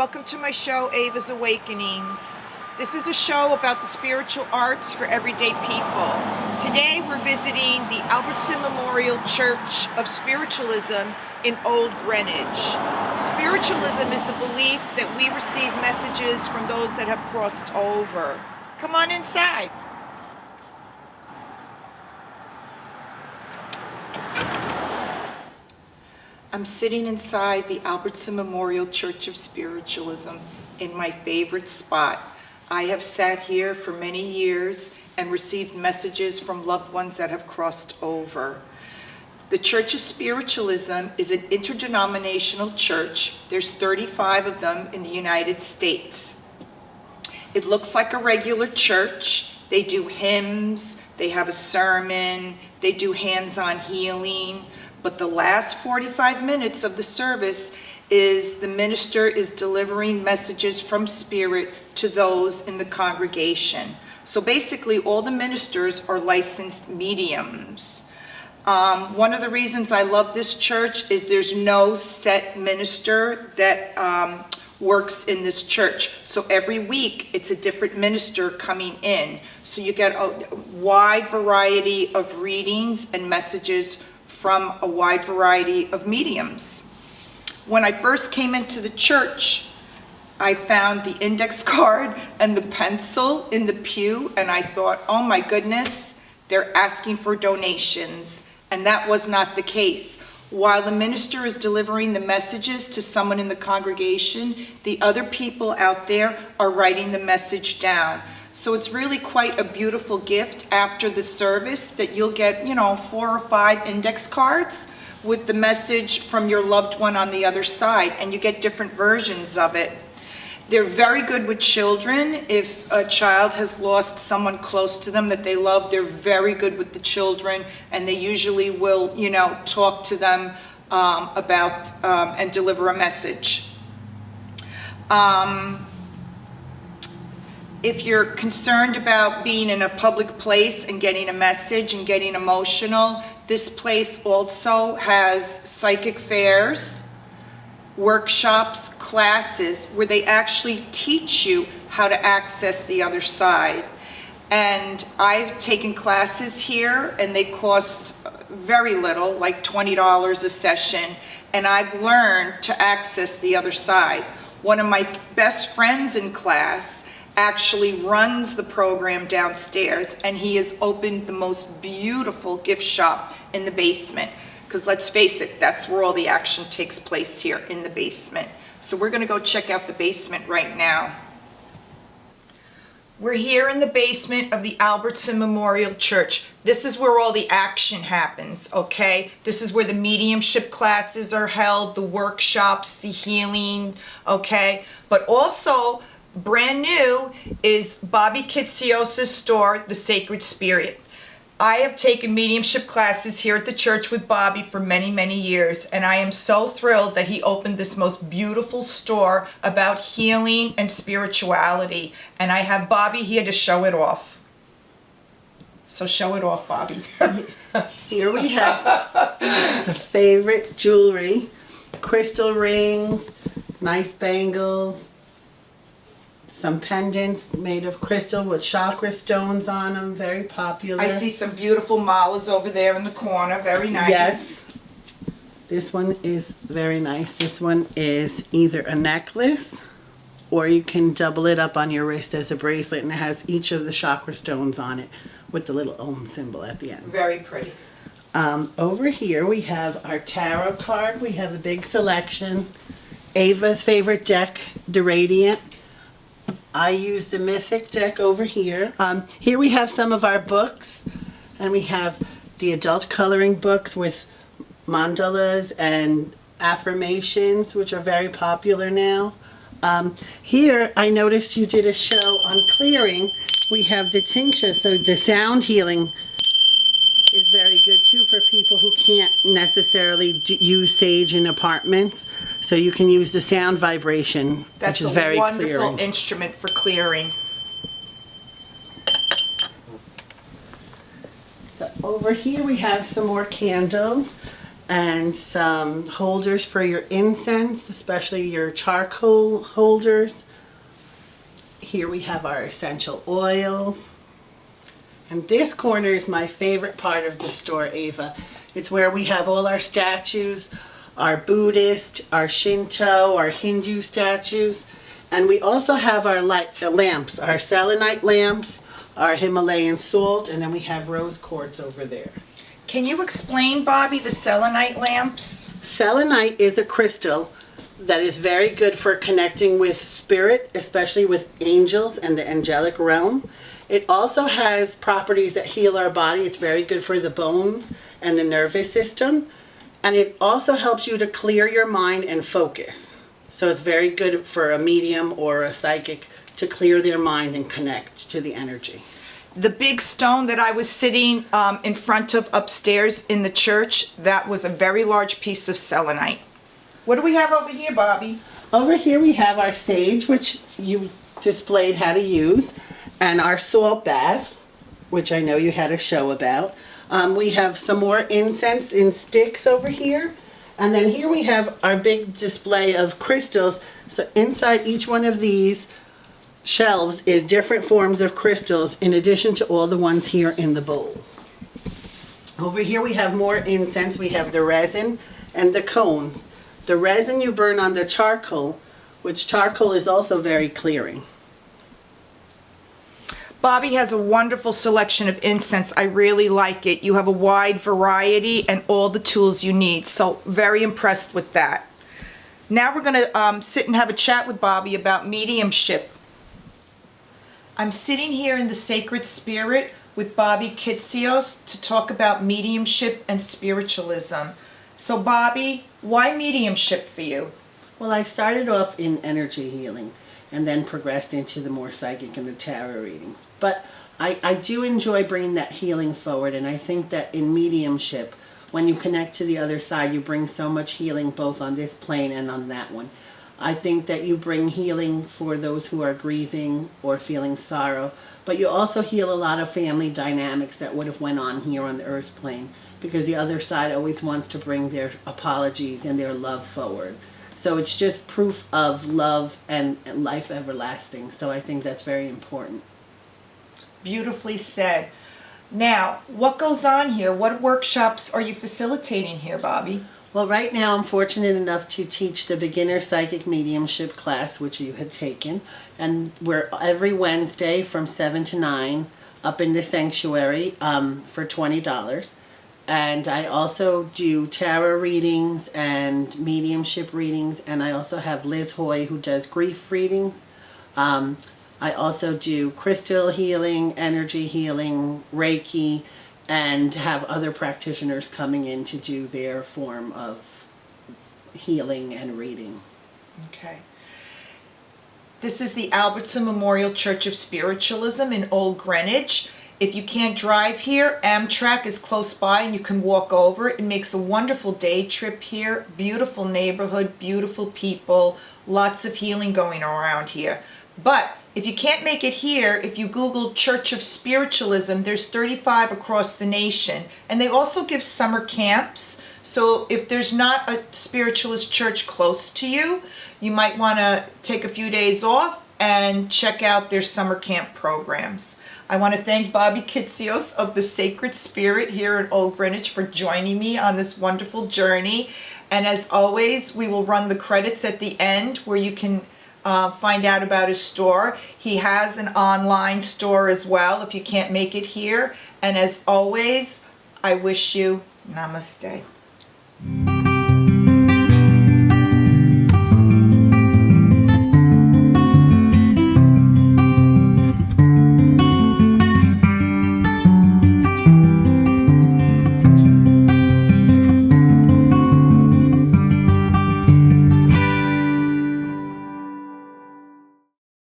Welcome to my show, Ava's Awakenings. This is a show about the spiritual arts for everyday people. Today we're visiting the Albertson Memorial Church of Spiritualism in Old Greenwich. Spiritualism is the belief that we receive messages from those that have crossed over. Come on inside. I'm sitting inside the Albertson Memorial Church of Spiritualism in my favorite spot. I have sat here for many years and received messages from loved ones that have crossed over. The Church of Spiritualism is an interdenominational church. There's 35 of them in the United States. It looks like a regular church. They do hymns, they have a sermon, they do hands-on healing. But the last 45 minutes of the service is the minister is delivering messages from Spirit to those in the congregation. So basically all the ministers are licensed mediums. One of the reasons I love this church is there's no set minister that works in this church. So every week it's a different minister coming in. So you get a wide variety of readings and messages from a wide variety of mediums. When I first came into the church, I found the index card and the pencil in the pew, and I thought, oh my goodness, they're asking for donations. And that was not the case. While the minister is delivering the messages to someone in the congregation, the other people out there are writing the message down. So it's really quite a beautiful gift after the service that you'll get, 4 or 5 index cards with the message from your loved one on the other side, and you get different versions of it. They're very good with children. If a child has lost someone close to them that they love, they're very good with the children, and they usually will, talk to them about and deliver a message. If you're concerned about being in a public place and getting a message and getting emotional, this place also has psychic fairs, workshops, classes where they actually teach you how to access the other side. And I've taken classes here and they cost very little, like $20 a session, and I've learned to access the other side. One of my best friends in class actually runs the program downstairs, and he has opened the most beautiful gift shop in the basement. Because let's face it, that's where all the action takes place, here in the basement. So we're gonna go check out the basement right now. We're here in the basement of the Albertson Memorial Church. This is where all the action happens, okay? This is where the mediumship classes are held, the workshops, the healing, okay? But also, brand new is Bobby Kitsios' store, The Sacred Spirit. I have taken mediumship classes here at the church with Bobby for many, many years, and I am so thrilled that he opened this most beautiful store about healing and spirituality. And I have Bobby here to show it off. So show it off, Bobby. Here we have the favorite jewelry, crystal rings, nice bangles, some pendants made of crystal with chakra stones on them, very popular. I see some beautiful malas over there in the corner, very nice. Yes. This one is very nice. This one is either a necklace or you can double it up on your wrist as a bracelet, and it has each of the chakra stones on it with the little Om symbol at the end. Very pretty. Over here we have our tarot card. We have a big selection. Ava's favorite deck, the Radiant. I use the Mythic deck over here. Here we have some of our books, and we have the adult coloring books with mandalas and affirmations, which are very popular now. Here, I noticed you did a show on clearing. We have the tincture, so the sound healing is very good too for people who can't necessarily use sage in apartments. So you can use the sound vibration, which is very clearing. That's a wonderful instrument for clearing. So over here we have some more candles. and some holders for your incense, especially your charcoal holders. Here we have our essential oils. And this corner is my favorite part of the store, Ava. It's where we have all our statues, our Buddhist, our Shinto, our Hindu statues. And we also have our lamps, our selenite lamps, our Himalayan salt, and then we have rose quartz over there. Can you explain, Bobby, the selenite lamps? Selenite is a crystal that is very good for connecting with spirit, especially with angels and the angelic realm. It also has properties that heal our body. It's very good for the bones and the nervous system. And it also helps you to clear your mind and focus. So it's very good for a medium or a psychic to clear their mind and connect to the energy. The big stone that I was sitting in front of upstairs in the church, that was a very large piece of selenite. What do we have over here, Bobby? Over here we have our sage, which you displayed how to use, and our salt baths, which I know you had a show about. We have some more incense in sticks over here. And then here we have our big display of crystals. So inside each one of these shelves is different forms of crystals in addition to all the ones here in the bowls. Over here we have more incense. We have the resin and the cones. The resin you burn on the charcoal, which charcoal is also very clearing. Bobby has a wonderful selection of incense. I really like it. You have a wide variety and all the tools you need. So very impressed with that. Now we're going to sit and have a chat with Bobby about mediumship. I'm sitting here in the Sacred Spirit with Bobby Kitsios to talk about mediumship and spiritualism. So Bobby, why mediumship for you? Well, I started off in energy healing and then progressed into the more psychic and the tarot readings. But I do enjoy bringing that healing forward, and I think that in mediumship, when you connect to the other side, you bring so much healing both on this plane and on that one. I think that you bring healing for those who are grieving or feeling sorrow, but you also heal a lot of family dynamics that would have went on here on the earth plane, because the other side always wants to bring their apologies and their love forward. So it's just proof of love and life everlasting. So I think that's very important. Beautifully said. Now, what goes on here? What workshops are you facilitating here, Bobby? Well, right now I'm fortunate enough to teach the beginner psychic mediumship class, which you had taken. And we're every Wednesday from 7 to 9 up in the sanctuary for $20. And I also do tarot readings and mediumship readings, and I also have Liz Hoy who does grief readings. I also do crystal healing, energy healing, Reiki, and have other practitioners coming in to do their form of healing and reading. Okay. This is the Albertson Memorial Church of Spiritualism in Old Greenwich. If you can't drive here, Amtrak is close by and you can walk over. It makes a wonderful day trip here. Beautiful neighborhood, beautiful people, lots of healing going around here. But if you can't make it here, if you Google Church of Spiritualism, there's 35 across the nation. And they also give summer camps. So if there's not a spiritualist church close to you, you might want to take a few days off and check out their summer camp programs. I want to thank Bobby Kitsios of the Sacred Spirit here in Old Greenwich for joining me on this wonderful journey. And as always, we will run the credits at the end where you can find out about his store. He has an online store as well if you can't make it here. And as always, I wish you namaste.